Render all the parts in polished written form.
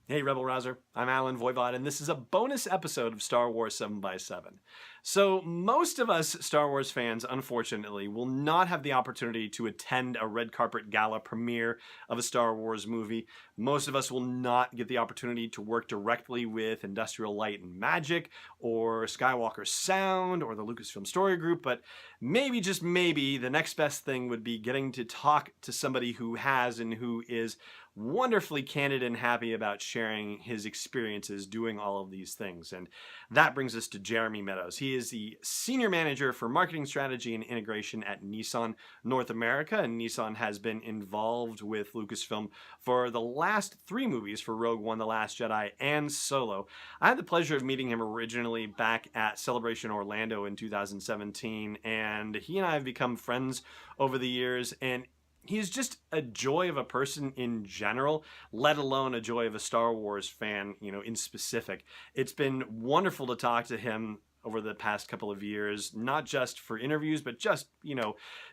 Hey, Rebel Rouser. I'm Alan Voivod, and this is a bonus episode of Star Wars 7 by 7 So, most of us Star Wars fans, unfortunately, will not have the opportunity to attend a red carpet gala premiere of a Star Wars movie. Most of us will not get the opportunity to work directly with Industrial Light and Magic, or Skywalker Sound, or the Lucasfilm Story Group, but maybe, just maybe, the next best thing would be getting to talk to somebody who has and who is wonderfully candid and happy about sharing his experiences doing all of these things. And that brings us to Jeremy Meadows. He is the Senior Manager for Marketing Strategy and Integration at Nissan North America, and Nissan has been involved with Lucasfilm for the last three movies, for Rogue One, The Last Jedi, and Solo. I had the pleasure of meeting him originally back at Celebration Orlando in 2017, and he and I have become friends over the years, and he's just a joy of a person in general, let alone a joy of a Star Wars fan, in specific. It's been wonderful to talk to him over the past couple of years, not just for interviews, but just,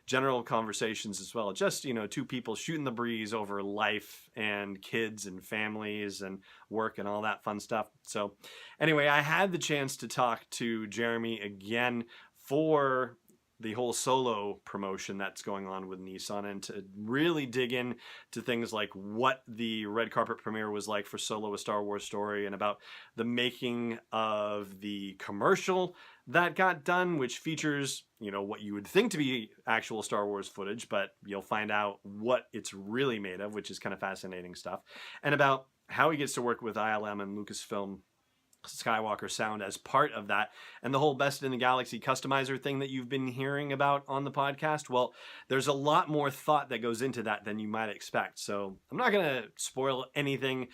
general conversations as well. Just, two people shooting the breeze over life and kids and families and work and all that fun stuff. So anyway, I had the chance to talk to Jeremy again for the whole Solo promotion that's going on with Nissan, and to really dig in to things like what the red carpet premiere was like for Solo: A Star Wars Story, and about the making of the commercial that got done, which features, what you would think to be actual Star Wars footage, but you'll find out what it's really made of, which is kind of fascinating stuff, and about how he gets to work with ILM and Lucasfilm Skywalker Sound as part of that, and the whole Best in the Galaxy customizer thing that you've been hearing about on the podcast. Well, there's a lot more thought that goes into that than you might expect. So I'm not going to spoil anything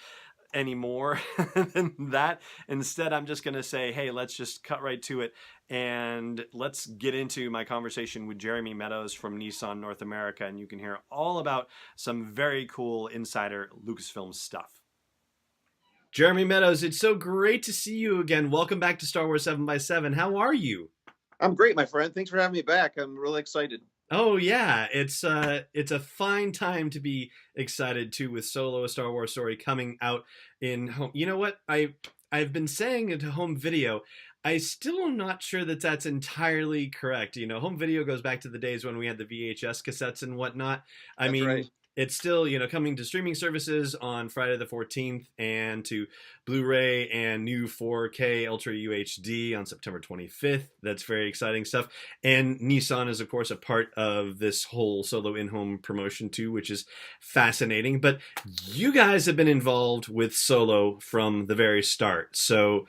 anymore than that. Instead, I'm just going to say, hey, let's just cut right to it, and let's get into my conversation with Jeremy Meadows from Nissan North America, and you can hear all about some very cool insider Lucasfilm stuff. Jeremy Meadows, it's so great to see you again. Welcome back to Star Wars 7 by 7 How are you? I'm great, my friend. Thanks for having me back. I'm really excited. Oh yeah, it's a fine time to be excited too, with Solo: A Star Wars Story coming out in home. You know what? I've been saying it to home video. I still am not sure that that's entirely correct. Home video goes back to the days when we had the VHS cassettes and whatnot. I That's mean, right. it's still, coming to streaming services on Friday the 14th, and to Blu-ray and new 4K Ultra UHD on September 25th. That's very exciting stuff. And Nissan is, of course, a part of this whole Solo in-home promotion too, which is fascinating. But you guys have been involved with Solo from the very start. So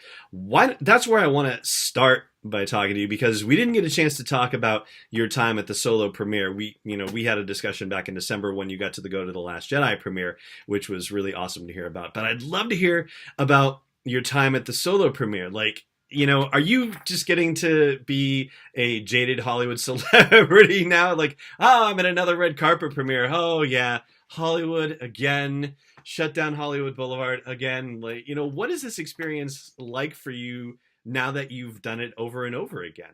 that's where I want to start by talking to you, because we didn't get a chance to talk about your time at the Solo premiere. We had a discussion back in December when you got to go to the Last Jedi premiere, which was really awesome to hear about. But I'd love to hear about your time at the Solo premiere. Like, are you just getting to be a jaded Hollywood celebrity now? Like, oh, I'm at another red carpet premiere. Oh yeah, Hollywood again. Shut down Hollywood Boulevard again. Like, what is this experience like for you now that you've done it over and over again?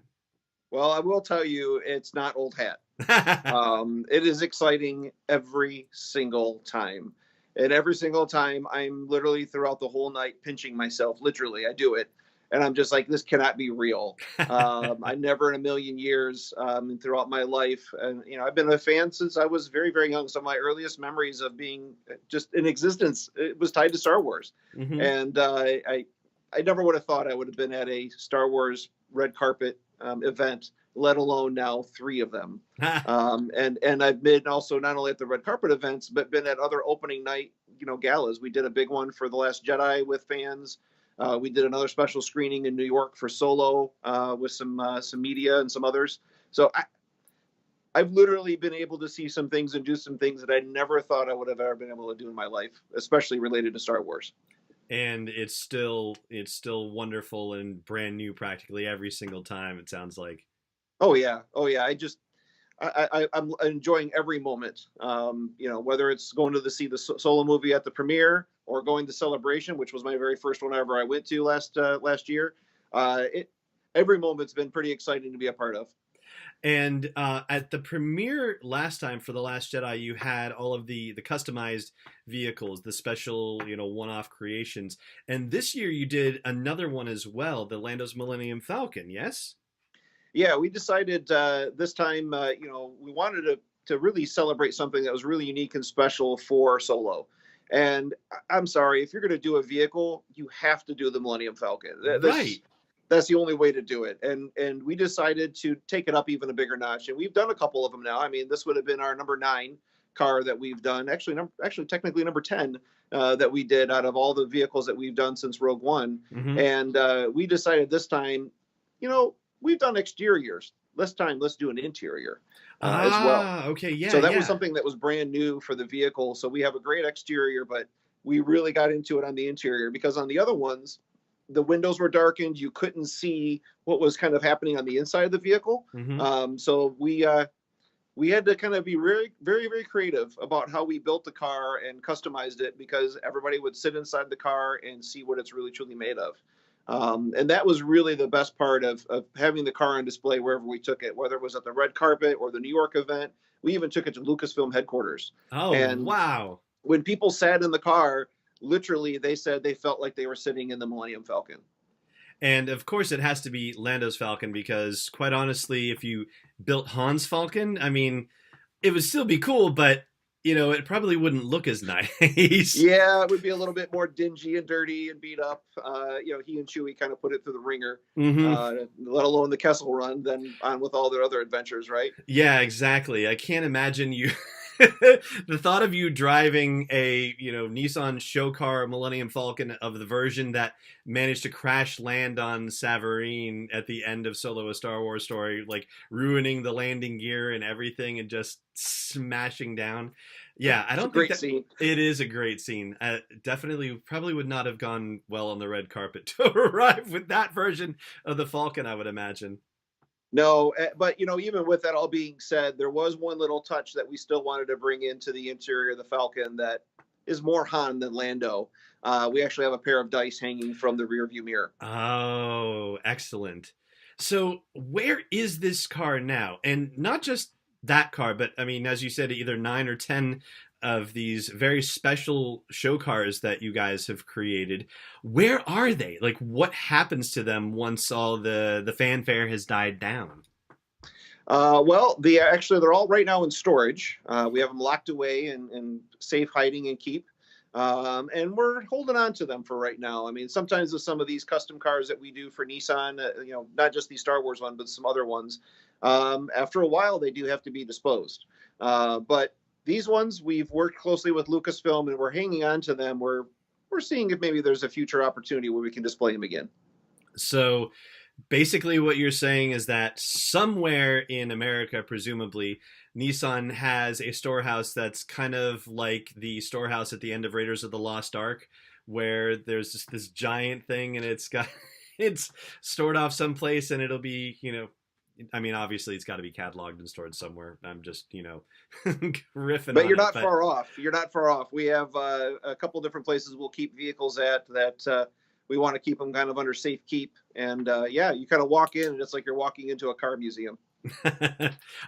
Well, I will tell you, it's not old hat. It is exciting every single time. And every single time, I'm literally throughout the whole night pinching myself. Literally, I do it. And I'm just like, this cannot be real. I never in a million years, and throughout my life. And, I've been a fan since I was very, very young. So my earliest memories of being just in existence, it was tied to Star Wars. Mm-hmm. And I never would have thought I would have been at a Star Wars red carpet event, let alone now three of them. And I've been also not only at the red carpet events, but been at other opening night, galas. We did a big one for The Last Jedi with fans. We did another special screening in New York for Solo with some media and some others. So I've literally been able to see some things and do some things that I never thought I would have ever been able to do in my life, especially related to Star Wars. And it's still wonderful and brand new practically every single time, it sounds like. Oh yeah, oh yeah. I'm enjoying every moment. Whether it's going to see the Solo movie at the premiere or going to Celebration, which was my very first one ever I went to last year. Every moment's been pretty exciting to be a part of. And at the premiere last time for The Last Jedi, you had all of the customized vehicles, the special, one-off creations. And this year you did another one as well, the Lando's Millennium Falcon, yes? Yeah, we decided this time, we wanted to really celebrate something that was really unique and special for Solo. And I'm sorry, if you're going to do a vehicle, you have to do the Millennium Falcon. Right. That's the only way to do it. And we decided to take it up even a bigger notch. And we've done a couple of them now. I mean, this would have been our number 9 car that we've done. Actually, technically number 10 that we did out of all the vehicles that we've done since Rogue One. Mm-hmm. And we decided this time, we've done exteriors. This time, let's do an interior as well. Okay, yeah. So that was something that was brand new for the vehicle. So we have a great exterior, but we really got into it on the interior because on the other ones, the windows were darkened. You couldn't see what was kind of happening on the inside of the vehicle. Mm-hmm. So we had to kind of be very, very, very creative about how we built the car and customized it because everybody would sit inside the car and see what it's really truly made of. And that was really the best part of having the car on display wherever we took it, whether it was at the red carpet or the New York event. We even took it to Lucasfilm headquarters. Oh, and wow. When people sat in the car, literally, they said they felt like they were sitting in the Millennium Falcon. And of course, it has to be Lando's Falcon because, quite honestly, if you built Han's Falcon, I mean, it would still be cool, but it probably wouldn't look as nice. Yeah, it would be a little bit more dingy and dirty and beat up. He and Chewie kind of put it through the ringer, let alone the Kessel Run, then on with all their other adventures, right? Yeah, exactly. I can't imagine you. The thought of you driving a Nissan show car Millennium Falcon of the version that managed to crash land on Savareen at the end of Solo: A Star Wars Story, like ruining the landing gear and everything and just smashing down. Yeah, I don't think scene. It is a great scene. Definitely probably would not have gone well on the red carpet to arrive with that version of the Falcon, I would imagine. No, but even with that all being said, there was one little touch that we still wanted to bring into the interior of the Falcon that is more Han than Lando. We actually have a pair of dice hanging from the rear view mirror. Oh, excellent. So where is this car now? And not just that car, but I mean, as you said, either 9 or 10 of these very special show cars that you guys have created. Where are they? Like, what happens to them once all the fanfare has died down? Well, they're all right now in storage. We have them locked away and safe hiding and keep. And we're holding on to them for right now. I mean, sometimes with some of these custom cars that we do for Nissan, not just the Star Wars one, but some other ones, after a while, they do have to be disposed. But these ones, we've worked closely with Lucasfilm and we're hanging on to them. We're seeing if maybe there's a future opportunity where we can display them again. So basically what you're saying is that somewhere in America, presumably, Nissan has a storehouse that's kind of like the storehouse at the end of Raiders of the Lost Ark, where there's just this giant thing and it's stored off someplace and it'll be, I mean, obviously it's got to be cataloged and stored somewhere. I'm just, riffing. But you're not far off. You're not far off. We have a couple different places we'll keep vehicles at that we want to keep them kind of under safe keep. And you kind of walk in and it's like you're walking into a car museum.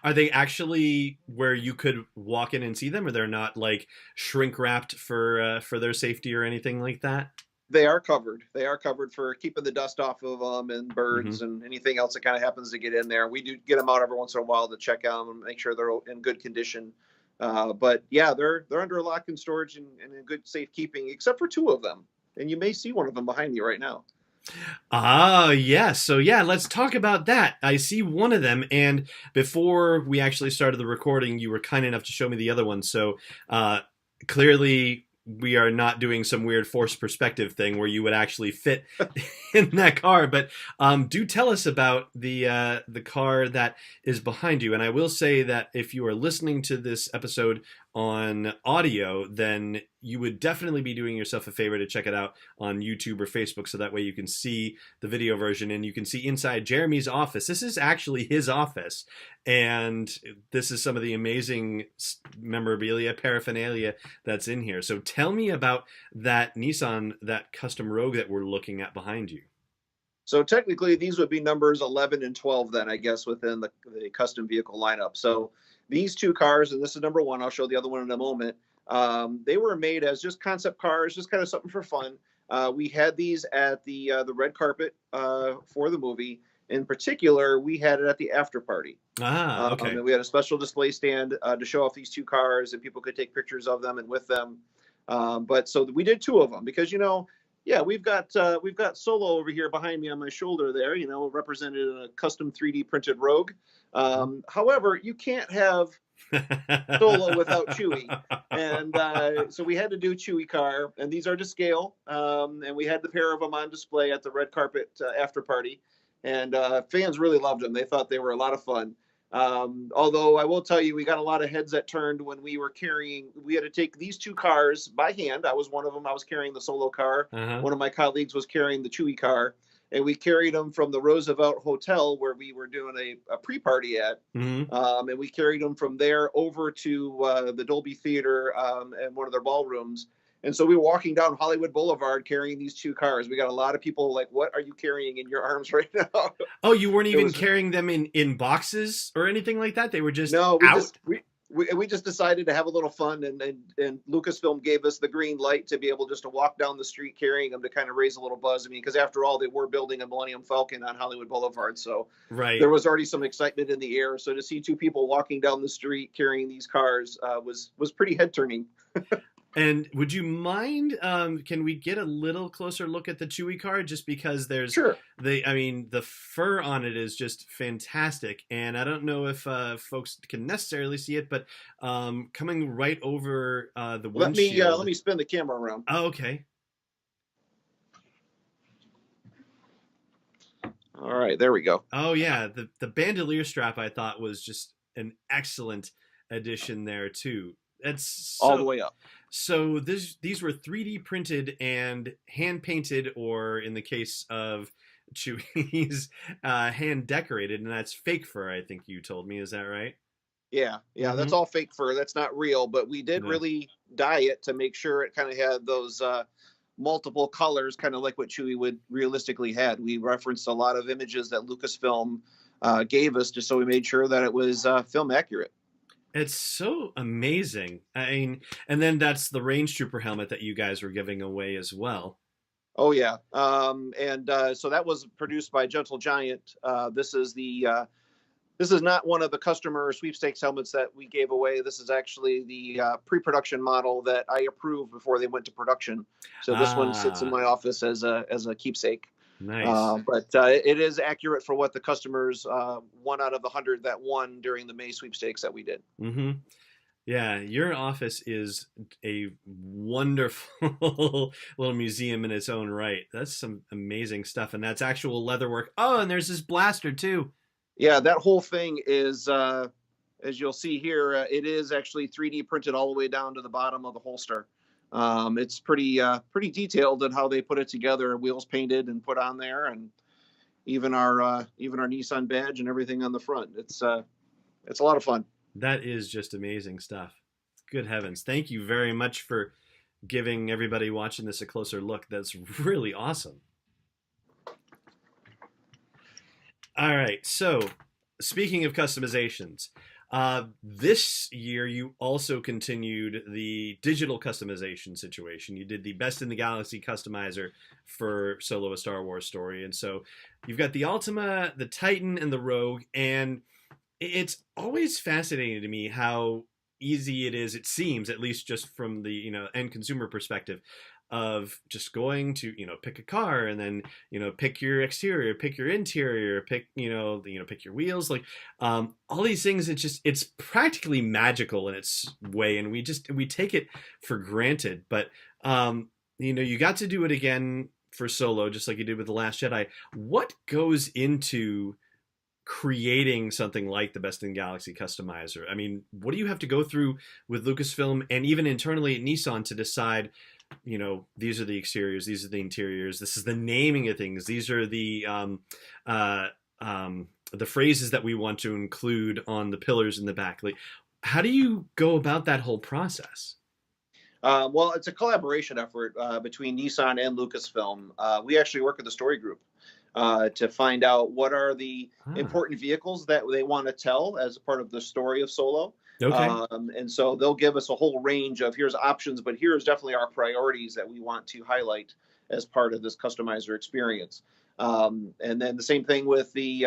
Are they actually where you could walk in and see them, or they're not like shrink wrapped for their safety or anything like that? They are covered. They are covered for keeping the dust off of them and birds and anything else that kind of happens to get in there. We do get them out every once in a while to check out them and make sure they're in good condition. But yeah, they're under lock and storage and in good safekeeping, except for 2 of them. And you may see one of them behind you right now. Ah, yes. So yeah, let's talk about that. I see one of them, and before we actually started the recording, you were kind enough to show me the other one. So clearly we are not doing some weird forced perspective thing where you would actually fit in that car. But do tell us about the car that is behind you. And I will say that if you are listening to this episode on audio, then you would definitely be doing yourself a favor to check it out on YouTube or Facebook, so that way you can see the video version and you can see inside Jeremy's office. This is actually his office, and this is some of the amazing memorabilia, paraphernalia that's in here. So tell me about that Nissan, that custom Rogue that we're looking at behind you. So technically, these would be numbers 11 and 12 then, I guess, within the custom vehicle lineup. So these two cars, and this is number one, I'll show the other one in a moment. They were made as just concept cars, just kind of something for fun. We had these at the red carpet for the movie. In particular, we had it at the after party. Okay. And we had a special display stand to show off these two cars, and people could take pictures of them and with them. But so we did two of them because, yeah, we've got Solo over here behind me on my shoulder there, represented in a custom 3D printed Rogue. However, you can't have Solo without Chewie. And so we had to do Chewie car, and these are to scale. And we had the pair of them on display at the red carpet after party. And fans really loved them. They thought they were a lot of fun. Although I will tell you, we got a lot of heads that turned when we had to take these two cars by hand. I was one of them. I was carrying the Solo car. One of my colleagues was carrying the Chewie car. And we carried them from the Roosevelt Hotel where we were doing a pre-party at. And we carried them from there over to the Dolby Theater and one of their ballrooms. And so we were walking down Hollywood Boulevard carrying these two cars. We got a lot of people like, what are you carrying in your arms right now? Oh, you weren't even carrying them in boxes or anything like that? They were just out? We just decided to have a little fun, and Lucasfilm gave us the green light to be able just to walk down the street carrying them to kind of raise a little buzz. I mean, because after all, they were building a Millennium Falcon on Hollywood Boulevard. So there was already some excitement in the air. So to see two people walking down the street carrying these cars was pretty head-turning. And would you mind, can we get a little closer look at the Chewie car? Just because there's, Sure. the fur on it is just fantastic. And I don't know if folks can necessarily see it, but coming right over the windshield. Let me spin the camera around. Oh, okay. All right, there we go. Oh, yeah. The bandolier strap, I thought, was just an excellent addition there, too. It's all the way up. So these were 3D printed and hand painted, or in the case of Chewie's, hand decorated, and that's fake fur, I think you told me. Is that right? Yeah, that's all fake fur. That's not real, but we did really dye it to make sure it kind of had those multiple colors, kind of like what Chewie would realistically had. We referenced a lot of images that Lucasfilm gave us, just so we made sure that it was film accurate. It's so amazing. I mean, and then that's the Range Trooper helmet that you guys were giving away as well. Oh yeah, so that was produced by Gentle Giant. This is not one of the customer sweepstakes helmets that we gave away. This is actually the pre-production model that I approved before they went to production. So this one sits in my office as a keepsake. Nice. But it is accurate for what the customers, 1 out of 100 that won during the May sweepstakes that we did. Mm-hmm. Yeah, your office is a wonderful little museum in its own right. That's some amazing stuff, and that's actual leatherwork. Oh, and there's this blaster too. Yeah, that whole thing is, as you'll see here, it is actually 3D printed all the way down to the bottom of the holster. It's pretty detailed in how they put it together. Wheels painted and put on there, and even our Nissan badge and everything on the front. It's a lot of fun. That is just amazing stuff. Good heavens! Thank you very much for giving everybody watching this a closer look. That's really awesome. All right. So, speaking of customizations. This year, you also continued the digital customization situation. You did the Best in the Galaxy customizer for Solo: A Star Wars Story. And so you've got the Ultima, the Titan, and the Rogue. And it's always fascinating to me how easy it is, it seems, at least just from the end consumer perspective, of just going to pick a car and then pick your exterior, pick your interior, pick pick your wheels, like all these things. It's practically magical in its way, and we take it for granted. But you got to do it again for Solo, just like you did with The Last Jedi. What goes into creating something like the Best in Galaxy customizer? I mean, what do you have to go through with Lucasfilm and even internally at Nissan to decide, these are the exteriors, these are the interiors, this is the naming of things, these are the phrases that we want to include on the pillars in the back? Like, how do you go about that whole process? Well, it's a collaboration effort between Nissan and Lucasfilm. We actually work at the Story Group. to find out what are the Ah, important vehicles that they want to tell as part of the story of Solo. okay. And so they'll give us a whole range of here's options, but here's definitely our priorities that we want to highlight as part of this customizer experience. And then the same thing with the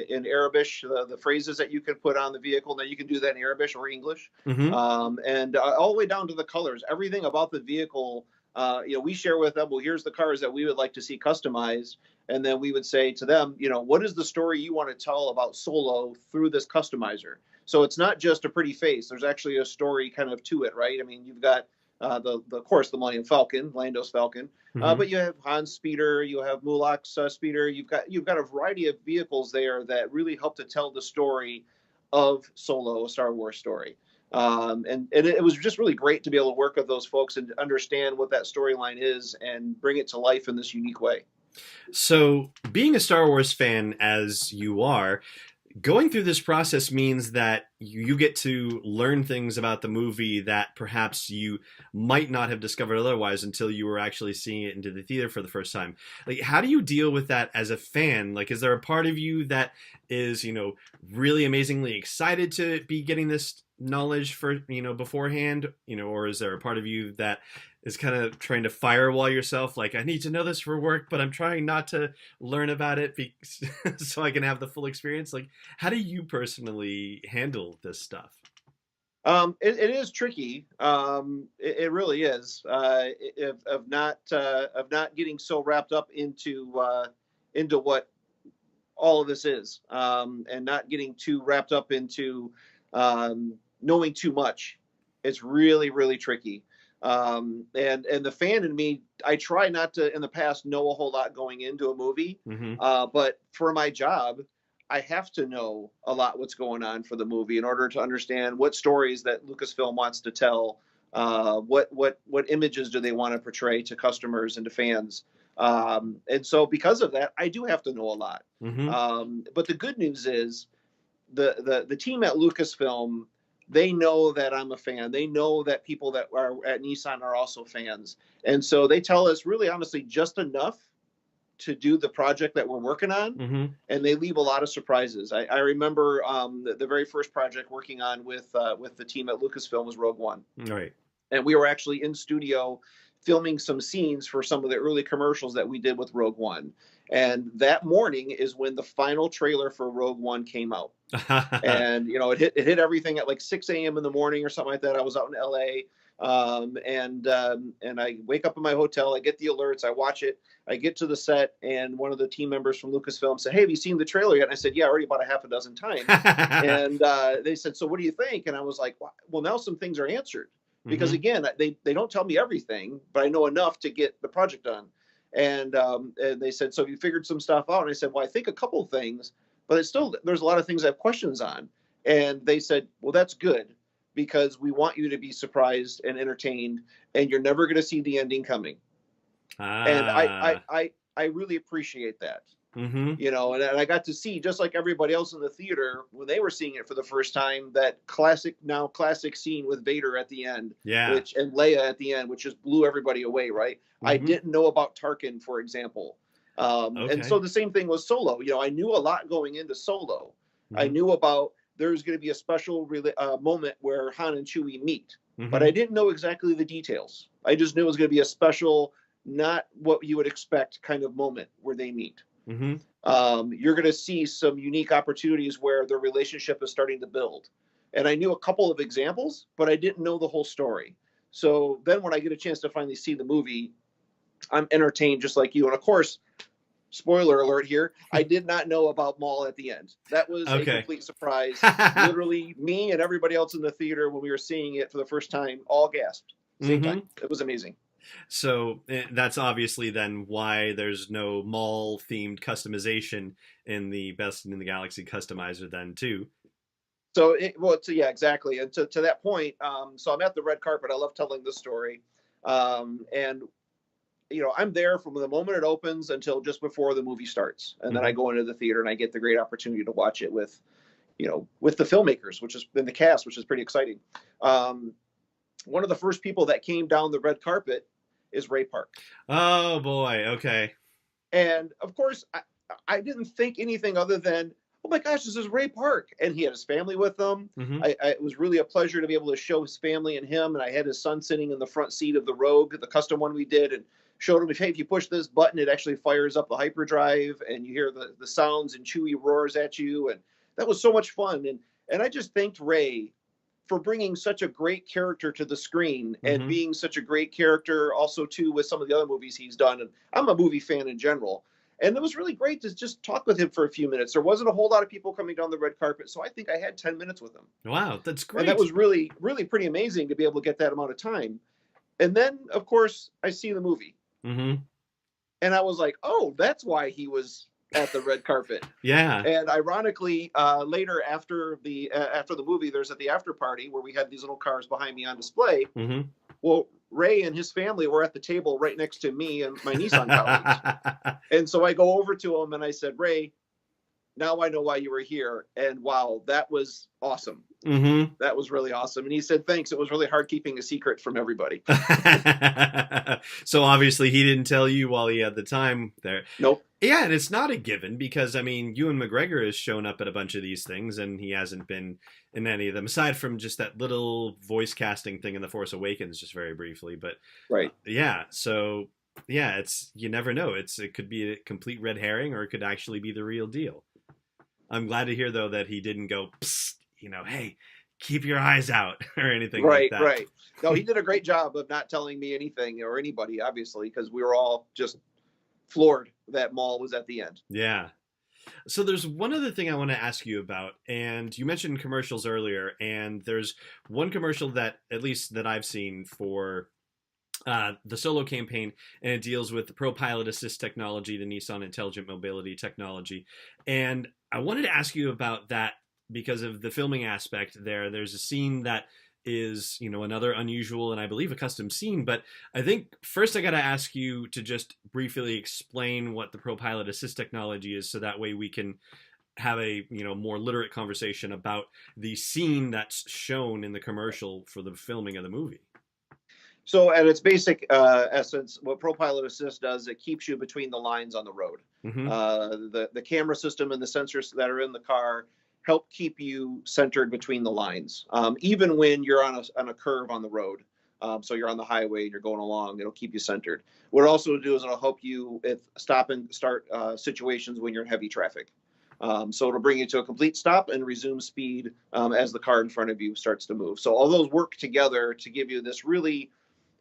in Arabic, the phrases that you can put on the vehicle. Now you can do that in Arabic or English, Mm-hmm. and all the way down to the colors. Everything about the vehicle, we share with them. Well, here's the cars that we would like to see customized, and then we would say to them, what is the story you want to tell about Solo through this customizer? So it's not just a pretty face. There's actually a story kind of to it, right? I mean, you've got the of course the Millennium Falcon, Lando's Falcon, Mm-hmm. but you have Han's speeder, you have Mulak's speeder. You've got a variety of vehicles there that really help to tell the story of Solo, a Star Wars story. And it was just really great to be able to work with those folks and understand what that storyline is and bring it to life in this unique way. So, being a Star Wars fan as you are, going through this process means that you get to learn things about the movie that perhaps you might not have discovered otherwise until you were actually seeing it into the theater for the first time. Like, how do you deal with that as a fan? Like, is there a part of you that is, really amazingly excited to be getting this knowledge for, beforehand, or is there a part of you that is kind of trying to firewall yourself? Like, I need to know this for work, but I'm trying not to learn about it so I can have the full experience. Like, how do you personally handle this stuff? It is tricky. It really is. Of not getting so wrapped up into what all of this is, and not getting too wrapped up into knowing too much. It's really really tricky. And the fan in me, I try not to in the past know a whole lot going into a movie, Mm-hmm. but for my job, I have to know a lot what's going on for the movie in order to understand what stories that Lucasfilm wants to tell. What images do they want to portray to customers and to fans? And so because of that, I do have to know a lot. Mm-hmm. But the good news is the team at Lucasfilm, they know that I'm a fan. They know that people that are at Nissan are also fans, and so they tell us really honestly just enough to do the project that we're working on, Mm-hmm. and they leave a lot of surprises. I remember the very first project working on with the team at Lucasfilm was Rogue One, All right. and we were actually in studio filming some scenes for some of the early commercials that we did with Rogue One. And that morning is when the final trailer for Rogue One came out. And it hit everything at like 6 a.m. in the morning or something like that. I was out in LA, and I wake up in my hotel. I get the alerts. I watch it. I get to the set, and one of the team members from Lucasfilm said, "Hey, have you seen the trailer yet?" And I said, "Yeah, already about a half a dozen times." And they said, "So what do you think?" And I was like, "Well, now some things are answered." Because Mm-hmm. again, they don't tell me everything, but I know enough to get the project done. And they said, "So you figured some stuff out?" And I said, "Well, I think a couple of things, but it's still there's a lot of things I have questions on." And they said, "Well, that's good because we want you to be surprised and entertained, and you're never going to see the ending coming." And Ah. I really appreciate that. Mm-hmm. And I got to see, just like everybody else in the theater when they were seeing it for the first time, that classic scene with Vader at the end, Yeah. and Leia at the end, which just blew everybody away, right? I Mm-hmm. didn't know about Tarkin, for example. And so Okay. the same thing with Solo. I knew a lot going into Solo. I Mm-hmm. knew about there's going to be a special moment where Han and Chewie meet, but Mm-hmm. I didn't know exactly the details. I just knew it was going to be a special, not what you would expect kind of moment where they meet. Mm-hmm. You're going to see some unique opportunities where their relationship is starting to build. And I knew a couple of examples, but I didn't know the whole story. So then when I get a chance to finally see the movie, I'm entertained just like you. And of course, spoiler alert here, I did not know about Maul at the end. That was a Okay. complete surprise. Literally, me and everybody else in the theater, when we were seeing it for the first time, all gasped. Same time. Mm-hmm. It was amazing. So that's obviously then why there's no mall themed customization in the Best in the Galaxy customizer then too. Yeah, exactly. And to that point, so I'm at the red carpet. I love telling this story. And I'm there from the moment it opens until just before the movie starts. And then I Mm-hmm. go into the theater and I get the great opportunity to watch it with the filmmakers, which is in the cast, which is pretty exciting. One of the first people that came down the red carpet is Ray Park. Oh boy. Okay. And of course, I didn't think anything other than, oh my gosh, this is Ray Park. And he had his family with him. It was really a pleasure to be able to show his family and him. And I had his son sitting in the front seat of the Rogue, the custom one we did, and showed him, hey, if you push this button, it actually fires up the hyperdrive, and you hear the sounds and Chewie roars at you. And that was so much fun. And I just thanked Ray for bringing such a great character to the screen and being such a great character also too with some of the other movies he's done. And I'm a movie fan in general. And it was really great to just talk with him for a few minutes. There wasn't a whole lot of people coming down the red carpet, so I think I had 10 minutes with him. Wow, that's great. And that was really, really pretty amazing to be able to get that amount of time. And then, of course, I see the movie. And I was like, oh, that's why he was at the red carpet. Yeah. And ironically, later after the movie, there's at the after party where we had these little cars behind me on display. Well, Ray and his family were at the table right next to me and my Nissan colleagues. And so I go over to him and I said, Ray, now I know why you were here. And wow, that was awesome. That was really awesome. And he said, thanks. It was really hard keeping a secret from everybody. So obviously he didn't tell you while he had the time there. Nope. Yeah, and it's not a given because, I mean, Ewan McGregor has shown up at a bunch of these things and he hasn't been in any of them, aside from just that little voice casting thing in The Force Awakens, just very briefly. But right. Yeah, so yeah, you never know. It could be a complete red herring or it could actually be the real deal. I'm glad to hear, though, that he didn't go, psst, hey, keep your eyes out or anything like that. Right. No, he did a great job of not telling me anything or anybody, obviously, because we were all just floored that Maul was at the end. Yeah. So there's one other thing I want to ask you about, and you mentioned commercials earlier, and there's one commercial that, at least that I've seen for the Solo campaign, and it deals with the Pro Pilot Assist technology, the Nissan Intelligent Mobility technology. And I wanted to ask you about that because of the filming aspect there. There's a scene that is, another unusual and I believe a custom scene. But I think first I got to ask you to just briefly explain what the Pro Pilot Assist technology is, so that way we can have a more literate conversation about the scene that's shown in the commercial for the filming of the movie. So at its basic essence, what Pro Pilot Assist does, it keeps you between the lines on the road. The camera system and the sensors that are in the car help keep you centered between the lines, even when you're on a curve on the road. So you're on the highway and you're going along, it'll keep you centered. What it'll also do is it'll help you with stop and start situations when you're in heavy traffic. So it'll bring you to a complete stop and resume speed as the car in front of you starts to move. So all those work together to give you this really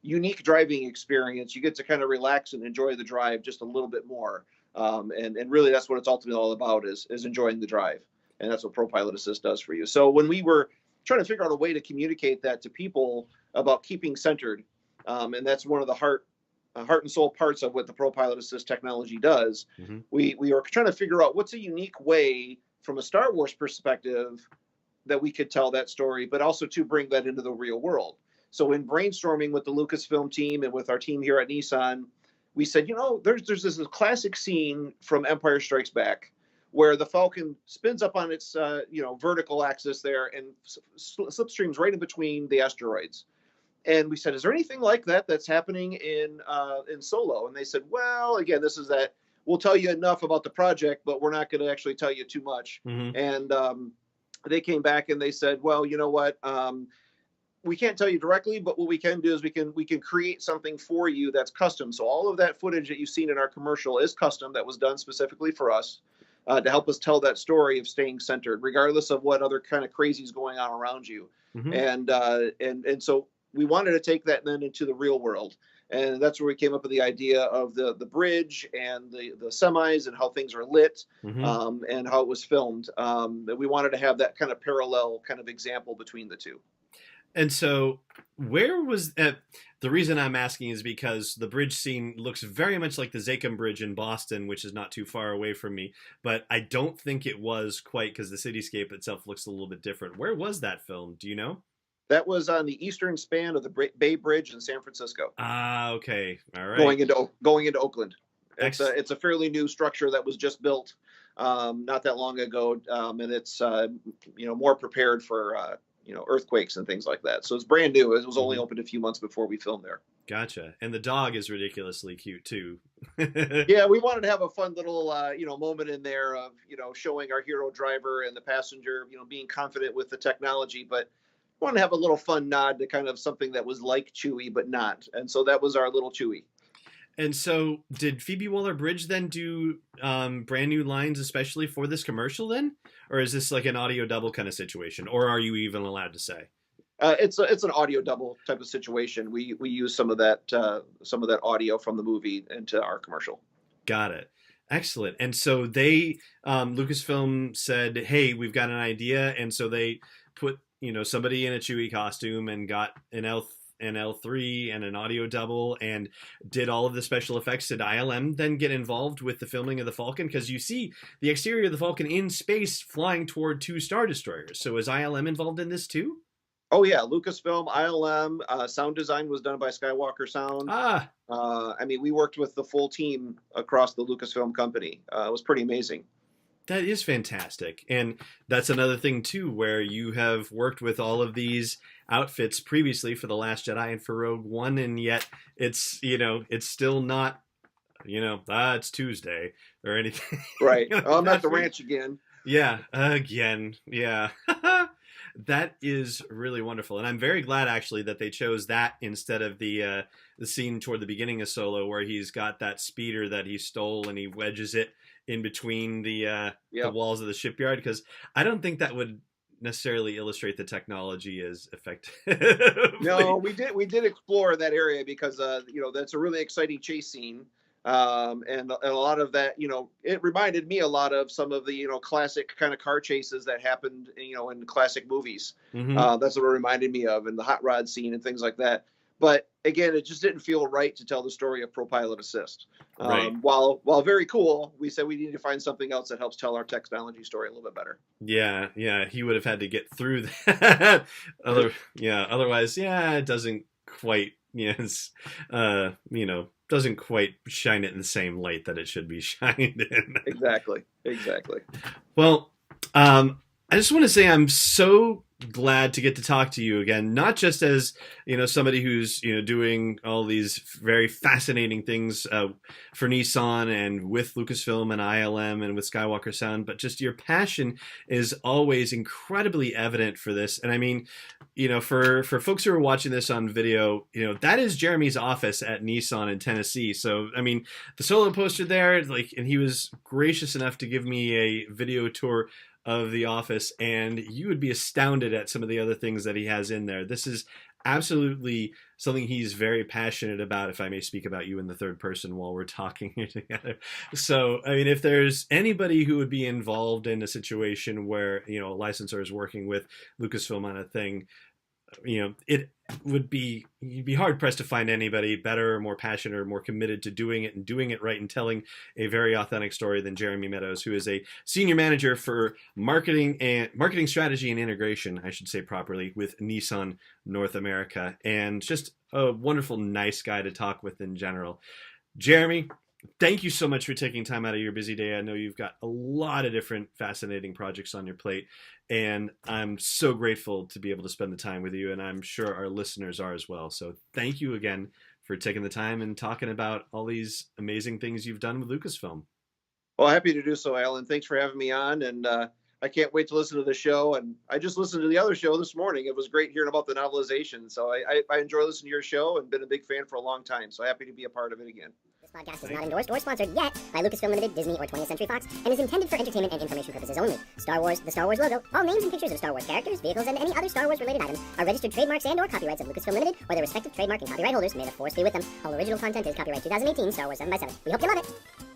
unique driving experience. You get to kind of relax and enjoy the drive just a little bit more. And really that's what it's ultimately all about is enjoying the drive. And that's what Pro Pilot Assist does for you. So when we were trying to figure out a way to communicate that to people about keeping centered, and that's one of the heart and soul parts of what the Pro Pilot Assist technology does, we were trying to figure out what's a unique way from a Star Wars perspective that we could tell that story, but also to bring that into the real world. So in brainstorming with the Lucasfilm team and with our team here at Nissan, we said, there's this classic scene from Empire Strikes Back where the Falcon spins up on its vertical axis there and slipstreams right in between the asteroids. And we said, is there anything like that that's happening in Solo? And they said, well, again, this is that we'll tell you enough about the project, but we're not going to actually tell you too much. And they came back and they said, well, you know what? We can't tell you directly, but what we can do is we can create something for you that's custom. So all of that footage that you've seen in our commercial is custom. That was done specifically for us. To help us tell that story of staying centered, regardless of what other kind of crazy is going on around you. And so we wanted to take that then into the real world. And that's where we came up with the idea of the bridge and the semis and how things are lit and how it was filmed. That we wanted to have that kind of parallel kind of example between the two. And so where was the reason I'm asking is because the bridge scene looks very much like the Zakim Bridge in Boston, which is not too far away from me, but I don't think it was quite because the cityscape itself looks a little bit different. Where was that filmed? Do you know? That was on the eastern span of the Bay Bridge in San Francisco. Ah, okay. All right. Going into Oakland. It's a fairly new structure that was just built not that long ago, and it's more prepared for earthquakes and things like that. So it's brand new. It was only opened a few months before we filmed there. Gotcha. And the dog is ridiculously cute too. Yeah, we wanted to have a fun little moment in there of showing our hero driver and the passenger being confident with the technology, but wanted to have a little fun nod to kind of something that was like Chewie but not. And so that was our little Chewie. And so did Phoebe Waller-Bridge then do brand new lines especially for this commercial then? Or is this like an audio double kind of situation? Or are you even allowed to say? It's an audio double type of situation. We use some of that audio from the movie into our commercial. Got it. Excellent. And so they Lucasfilm said, "Hey, we've got an idea," and so they put somebody in a Chewie costume and got an L3 and an audio double and did all of the special effects. Did ILM then get involved with the filming of the Falcon? Because you see the exterior of the Falcon in space flying toward 2 Star Destroyers. So is ILM involved in this too? Oh yeah, Lucasfilm, ILM, sound design was done by Skywalker Sound. We worked with the full team across the Lucasfilm company. It was pretty amazing. That is fantastic. And that's another thing too, where you have worked with all of these outfits previously for The Last Jedi and for Rogue One, and yet it's still not, it's Tuesday or anything. Right. I'm at the ranch again. Yeah, again. Yeah. That is really wonderful. And I'm very glad actually that they chose that instead of the scene toward the beginning of Solo where he's got that speeder that he stole and he wedges it in between the walls of the shipyard, because I don't think that would necessarily illustrate the technology as effective. No, we did explore that area because that's a really exciting chase scene. And a lot of that, it reminded me a lot of some of the, classic kind of car chases that happened, in classic movies. Mm-hmm. That's what it reminded me of, and the hot rod scene and things like that. But again, it just didn't feel right to tell the story of ProPilot Assist. Right. While very cool, we said we need to find something else that helps tell our technology story a little bit better. Yeah. He would have had to get through that. Otherwise, it doesn't quite, doesn't quite shine it in the same light that it should be shined in. Exactly. Well, I just want to say I'm so glad to get to talk to you again, not just as somebody who's doing all these very fascinating things for Nissan and with Lucasfilm and ILM and with Skywalker Sound, but just your passion is always incredibly evident for this. And I mean, for folks who are watching this on video, that is Jeremy's office at Nissan in Tennessee. So I mean, the Solo poster there, and he was gracious enough to give me a video tour of the office, and you would be astounded at some of the other things that he has in there. This is absolutely something he's very passionate about, if I may speak about you in the third person while we're talking here together. So, I mean, if there's anybody who would be involved in a situation where, a licensor is working with Lucasfilm on a thing, it would be, you'd be hard pressed to find anybody better or more passionate or more committed to doing it and doing it right and telling a very authentic story than Jeremy Meadows, who is a senior manager for marketing strategy and integration, I should say properly, with Nissan North America, and just a wonderful, nice guy to talk with in general. Jeremy, thank you so much for taking time out of your busy day. I know you've got a lot of different fascinating projects on your plate, and I'm so grateful to be able to spend the time with you, and I'm sure our listeners are as well. So thank you again for taking the time and talking about all these amazing things you've done with Lucasfilm. Well, happy to do so, Alan. Thanks for having me on, and I can't wait to listen to the show. And I just listened to the other show this morning. It was great hearing about the novelization. So I enjoy listening to your show and been a big fan for a long time. So happy to be a part of it again. This podcast is not endorsed or sponsored yet by Lucasfilm Limited, Disney, or 20th Century Fox, and is intended for entertainment and information purposes only. Star Wars, the Star Wars logo, all names and pictures of Star Wars characters, vehicles, and any other Star Wars-related items are registered trademarks and/or copyrights of Lucasfilm Limited or their respective trademark and copyright holders. May the force be with them. All original content is copyright 2018 Star Wars 7x7. We hope you love it.